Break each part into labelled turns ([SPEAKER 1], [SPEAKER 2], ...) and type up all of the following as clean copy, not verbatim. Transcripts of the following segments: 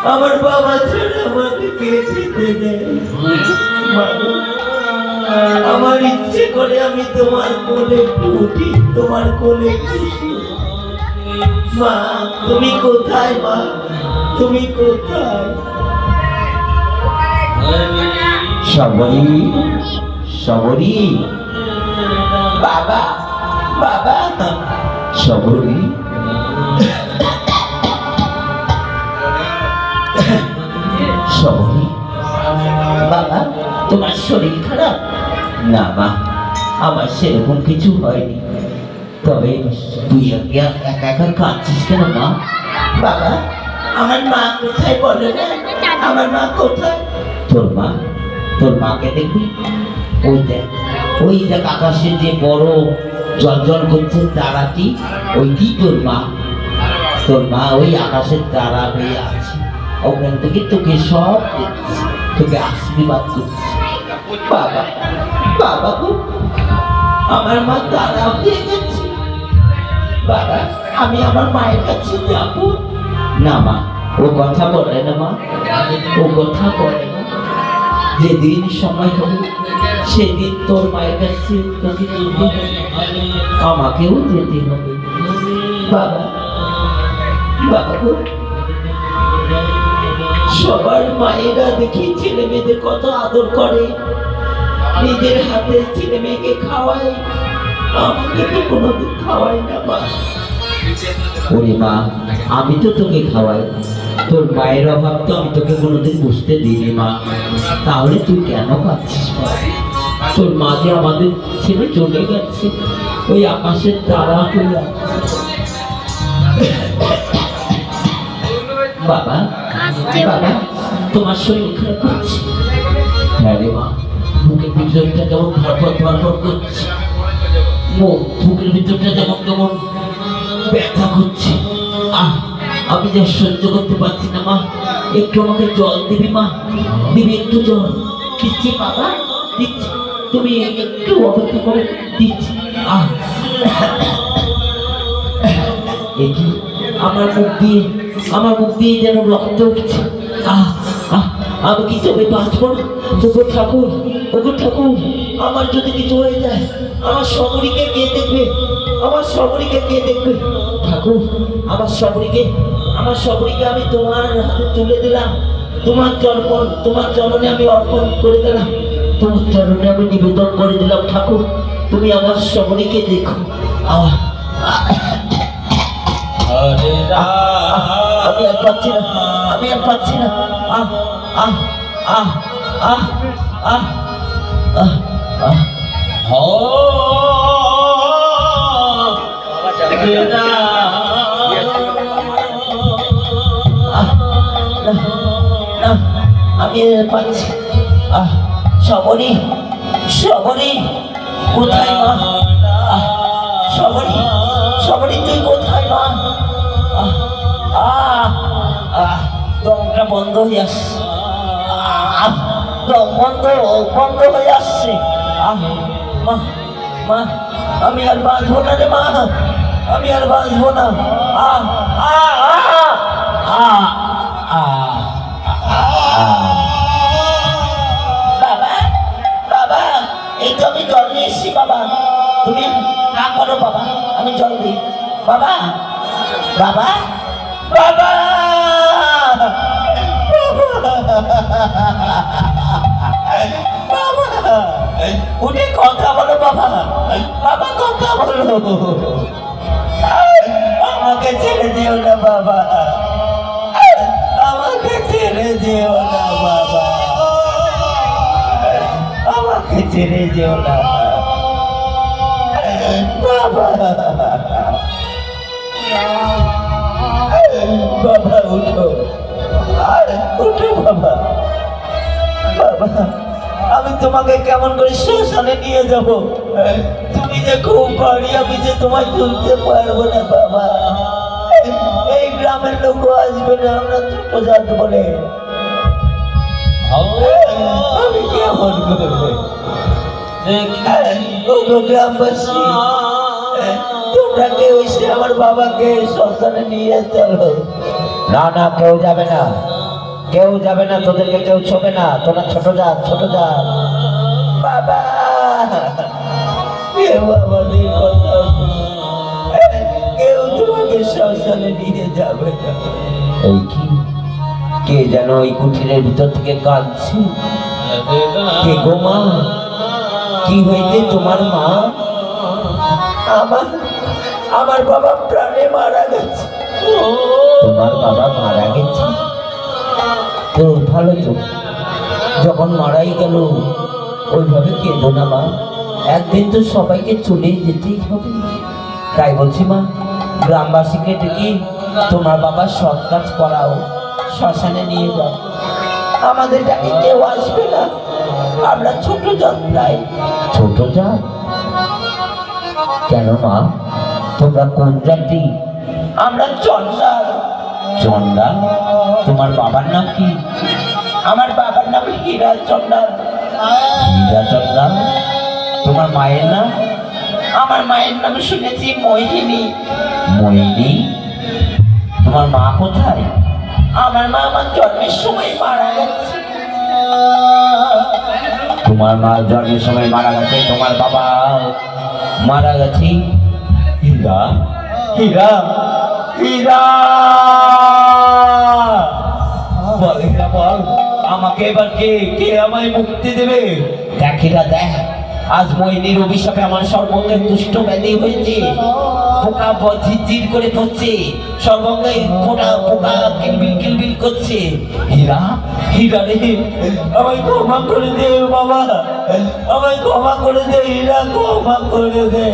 [SPEAKER 1] আমার বাবা ছাড়া আমাকে কে যেতে দেয়? আমার ইচ্ছে করে আমি তোমার কোলে উঠি, তোমার কোলে বসি। মা তুমি কোথায়? মা তুমি কোথায়?
[SPEAKER 2] সবরি, সবরি,
[SPEAKER 1] বাবা, বাবা,
[SPEAKER 2] সবরি। সবরি,
[SPEAKER 1] বাবা তোমার শরীর খারাপ?
[SPEAKER 2] না মা, আমার সেরকম কিছু হয়নি। তবে তুই একা একা কাঁদছিস কেন মা?
[SPEAKER 1] বাবা আমার মা কোথায় বলে না? আমার মা কোথায়?
[SPEAKER 2] তোর মা, তোর মাকে দেখবি? ওই দেখ, ওই দেখ আকাশে যে বড় জল জল করছে তারাটি, ওইটি তোর মা। তোর মা ওই আকাশের তারা হয়ে আছে, ওখান থেকে তোকে সব দেখছে, তোকে আশীর্বাদ করছে।
[SPEAKER 1] বাবা, বাবা গো, আমার মা তারা হয়ে গেছে। বাবা আমি আমার মায়ের কাছে যাব
[SPEAKER 2] না মা, ও কথা বলে না মা, ও কথা বলে না। যেদিন সময় হবে সেদিন তোর মায়ের কাছে তোকে যেতে হবে, আমাকেও যেতে হবে।
[SPEAKER 1] বাবা, বাবা গো, সবার মায়েরা দেখি ছেলে মেয়েদের কত আদর করে, নিজের হাতে ছেলে মেয়েকে খাওয়ায়, আমাকে তো কোনোদিন খাওয়াই না। মা
[SPEAKER 2] ওরে মা, আমি তো তোকে খাওয়াই, তোর মায়ের অভাব তো আমি তোকে কোনোদিন বুঝতে দিইনি মা। তাহলে তুই কেন পাচ্ছিস মা? তোর মা যে আমাদের ছেড়ে চলে গেছে, ওই আকাশের তারা হয়ে আছে।
[SPEAKER 1] বাবা, বাবা তোমার শরীর খারাপ হচ্ছে?
[SPEAKER 2] হ্যাঁ রে মা, বুকের ভিতরটা কেমন ধরপড় ধরপড় করছে, বুকের ভিতরটা যেমন কেমন ব্যথা করছে। আমি যা সহ্য করতে পারছি না মা, একটু আমাকে জল দিবি মা? দিবি একটু জল?
[SPEAKER 1] দিচ্ছি বাবা,
[SPEAKER 2] দিচ্ছি, তুমি একটু অপেক্ষা করে দিচ্ছি। এটি আমার মুখ দিয়ে যেন রক্ত উঠছে। আমি কি তবে বাঁচবো না? ওগো ঠাকুর, ওগো ঠাকুর,
[SPEAKER 1] আমার যদি কিছু হয়ে যায় আমার সবরীকে কে দেখবে? আমার সবরীকে কে দেখবে?
[SPEAKER 2] ঠাকুর,
[SPEAKER 1] আমার সবরীকে আমি তোমার হাতে তুলে দিলাম, তোমার চরণে আমি অর্পণ করে দিলাম,
[SPEAKER 2] তোমার চরণে আমি নিবেদন করে দিলাম। ঠাকুর,
[SPEAKER 1] তুমি আমার সবরীকে দেখো। আমি আর পাচ্ছি না, আমি আর পাচ্ছি না। আহ আহ আহ আহ আহ আহ আহ আমি পাচ্ছি। সবরী, সবরী কোথায় মা? সবরী, সবরী তুই কোথায় মা? দমটা বন্ধ হয়ে আসছে, দম বন্ধ হয়ে আসছে। মা, মা আমি আর বাঁচবো না রে মা, আমি আর বাঁচবো না। বাবা, বাবা এই তো আমি জল নিয়ে এসছি। বাবা তুমি না করো বাবা, আমি জল দিই। বাবা, বাবা, বাবা, বাবা উঠে কথা বলো বাবা, বাবা কথা বলো। আমাকে ছেড়ে যেও না বাবা, আমাকে ছেড়ে যেও না বাবা, আমাকে ছেড়ে যেও না বাবা। বাবা উঠো, উঠো বাবা। বাবা আমি তোমাকে কেমন করে শ্মশানে নিয়ে যাব? তুমি যে খুব ভারী, আমি যে তোমায় তুলতে পারবো না বাবা। এই গ্রামের লোক আসবে না, আমরা ছোট জাত বলে। আমি কেমন করে গ্রামবাসী, তোমরা কেউ এসে আমার বাবাকে শ্মশানে নিয়ে চলো।
[SPEAKER 2] না না, কেউ যাবে না, কেউ যাবে না, তোদেরকে কেউ ছোবে না, তোরা ছোট যা, ছোট যা।
[SPEAKER 1] বাবা কেউ আমাদের কথা কেউ তোমাকে শ্মশানে নিয়ে যাবে না।
[SPEAKER 2] এই কি, কে যেন ওই কুঠিরের ভিতর থেকে কাঁদছে? কে গো মা? কি হয়েছে তোমার মা?
[SPEAKER 1] আমার আমার বাবা প্রাণে মারা গেছে।
[SPEAKER 2] তোমার বাবা মারা গেছে? তো ভালো তো, যখন মারাই গেল ওইভাবে কেঁদো না মা, একদিন তো সবাইকে চলে যেতেই হবে। তাই বলছি মা, গ্রামবাসীকে ডেকে তোমার বাবার সৎ কাজ করাও, শ্মশানে নিয়ে যাও।
[SPEAKER 1] আমাদের ডাকে কেউ আসবে না, আমরা ছোট যাত্রায়।
[SPEAKER 2] ছোট যা? কেন মা, তোমরা কোন জাতি?
[SPEAKER 1] আমরা চন্ডাল।
[SPEAKER 2] চন্ডাল? তোমার বাবার নাম কি?
[SPEAKER 1] আমার বাবার নাম হীরা চন্ডাল।
[SPEAKER 2] হীরা চন্ডাল? তোমার মায়ের নাম?
[SPEAKER 1] আমার মায়ের নাম শুনেছি মোহিনী।
[SPEAKER 2] মোহিনী? তোমার মা কোথায়?
[SPEAKER 1] আমার মা আমার জন্মের সময় মারা গেছে।
[SPEAKER 2] তোমার মা জন্মের সময় মারা গেছে, তোমার বাবা মারা গেছে। হীরা?
[SPEAKER 1] হীরা হীরা বল, হীরা বল, আমাকে এবার কে কে আমায় মুক্তি দেবে?
[SPEAKER 2] দেখ হীরা দেখ, আজ মোহিনীর অভিশাপে আমার সর্বঙ্গে দুষ্ট ব্যাধি হয়েছে। পোকা ঝিরঝির করে পড়ছে, সর্বঙ্গে পোকা পোকা কিলবিল কিলবিল করছে।
[SPEAKER 1] হীরা হীরা রে, আমায় ক্ষমা করে দে বাবা, আমায় ক্ষমা করে দে হীরা, ক্ষমা করে দে,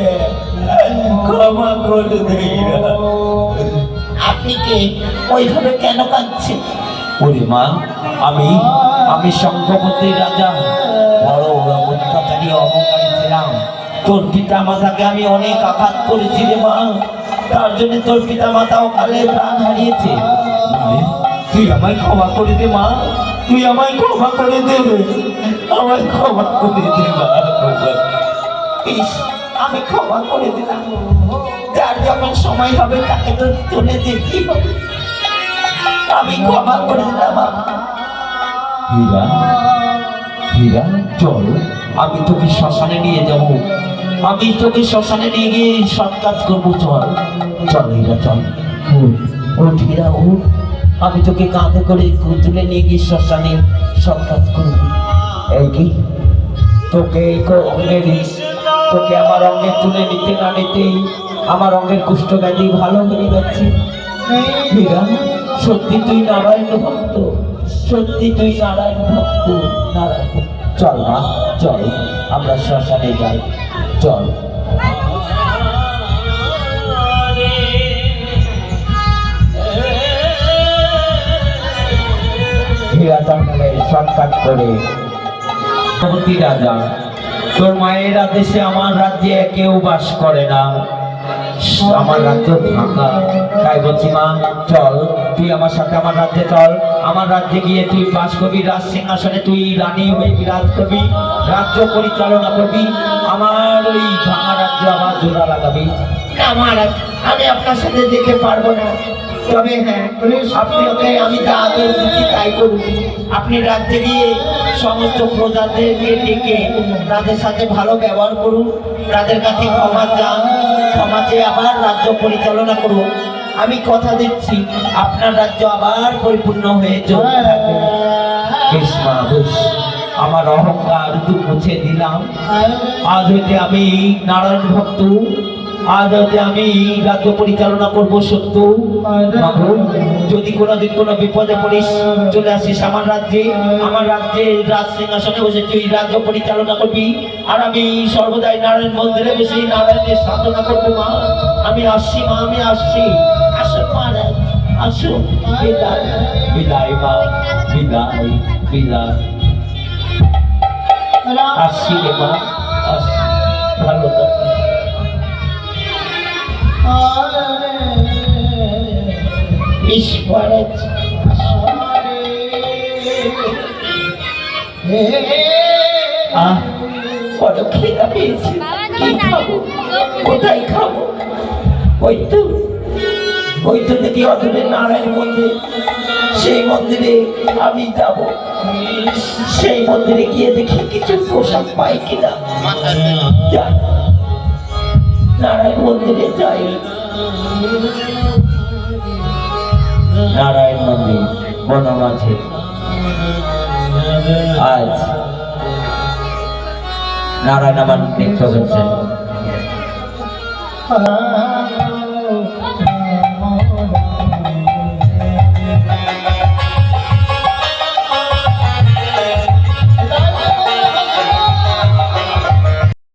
[SPEAKER 1] ক্ষমা করে দে হীরা।
[SPEAKER 2] আপনি কে? ওইভাবে কেন কাঁদছেন?
[SPEAKER 1] ওরে মা, আমি
[SPEAKER 2] আমি শঙ্খপতির রাজা, বড় অত্যাচারী অহংকারী ছিলাম। তোর পিতা মাতাকে আমি অনেক আঘাত করেছি রে মা, তার জন্য তোর পিতা মাতা অকালে প্রাণ হারিয়েছে।
[SPEAKER 1] আরে, তুই আমায় ক্ষমা করে দে মা, তুই আমায় ক্ষমা করে দে, আমায় ক্ষমা করে দে মা।
[SPEAKER 2] ইস, আমি ক্ষমা করে দিলাম, যার যখন সময় হবে তাকে তো চলে যেতেই হবে। আমি ক্ষমা করে দিলাম।
[SPEAKER 1] হীরা হীরা চল, আমি তোকে শ্মশানে নিয়ে যাব,
[SPEAKER 2] আমি তোকে শ্মশানে নিয়ে গিয়ে সৎ কাজ করবো। চল চল হীরা চল, ওঠ হীরা ওঠ, আমি তোকে কাঁধে করে তুলে নিয়ে গিয়ে শ্মশানে সৎ কাজ করবো।
[SPEAKER 1] এই কি তোকে তোকে আমার অঙ্গে তুলে নিতে না নিতেই আমার অঙ্গের কুষ্ঠব্যাধি ভালো হয়ে যাচ্ছে। হীরা,
[SPEAKER 2] সত্যি তুই নারায়ণ ভক্ত, সত্যি তুই নারায়ণ ভক্ত, নারায়ণ ভক্ত। চল মা চল, আমরা শ্মশানে যাই, চল।
[SPEAKER 1] হীরা চন্ডালের সৎ কাজ করে ভগবতী রাজা, তোর মায়ের আদেশে আমার রাজ্যে কেউ বাস করে না, আমার রাজ্য ফাঁকা। তাই বলছি মা, চল তুই আমার সাথে আমার রাজ্যে চল, আমার রাজ্যে গিয়ে তুই বাস করবি, রাজ সিংহাসনে তুই রানী হয়ে বিরাজ করবি, রাজ্য পরিচালনা করবি, আমার ওই ভাঙা রাজ্য আবার জোড়া লাগাবি।
[SPEAKER 2] না মহারাজ, আমি আপনার সাথে যেতে পারবো না, তবে হ্যাঁ, আপনি ওকে আমি যা আদেশ দিচ্ছি তাই করুন। আপনি রাজ্যে গিয়ে সমস্ত প্রজাদেরকে ডেকে তাদের সাথে ভালো ব্যবহার করুন, তাদের কাছে ক্ষমা চান, ক্ষমা চেয়ে আবার রাজ্য পরিচালনা করুন। আমি কথা দিচ্ছি আপনার রাজ্য আবার পরিপূর্ণ হয়ে চলতে থাকবে।
[SPEAKER 1] বেশ মা বেশ, আমার অহংকার মুছে দিলাম, আজ হইতে আমি নারায়ণ ভক্ত, আজ হইতে আমি রাজ্য পরিচালনা করব সত্য। মাগো, যদি কোনোদিন কোনো বিপদে পড়িস, চলে আসিস আমার রাজ্যে, আমার রাজ্যে রাজ সিংহাসনে বসে তুই রাজ্য পরিচালনা করবি, আর আমি সর্বদাই নারায়ণ মন্দিরে বসে নারায়ণের সাধনা করবো। মা আমি আসছি, মা আমি আসছি।
[SPEAKER 2] আসুন মহারাজ, আসুন।
[SPEAKER 1] বিদায় বিদায় মা, বিদায় বিদায়। আসছি রে মা, আসছি, ভালো থাকিস।
[SPEAKER 2] ঈশ্বরের বড় খিদা পেয়েছে, কি খাবো, কোথায় খাবো? ওই তো দেখি অদূরে নারায়ণ মন্দির,
[SPEAKER 1] সেই মন্দিরে আমি যাব, সেই মন্দিরে গিয়ে দেখি কিছু পোশাক পাই কিনা। যাই, নারায়ণ মন্দিরে যাই। নারায়ণ মন্দির বনমাঝে আজ নারায়ণ আমার নৃত্য করছেন।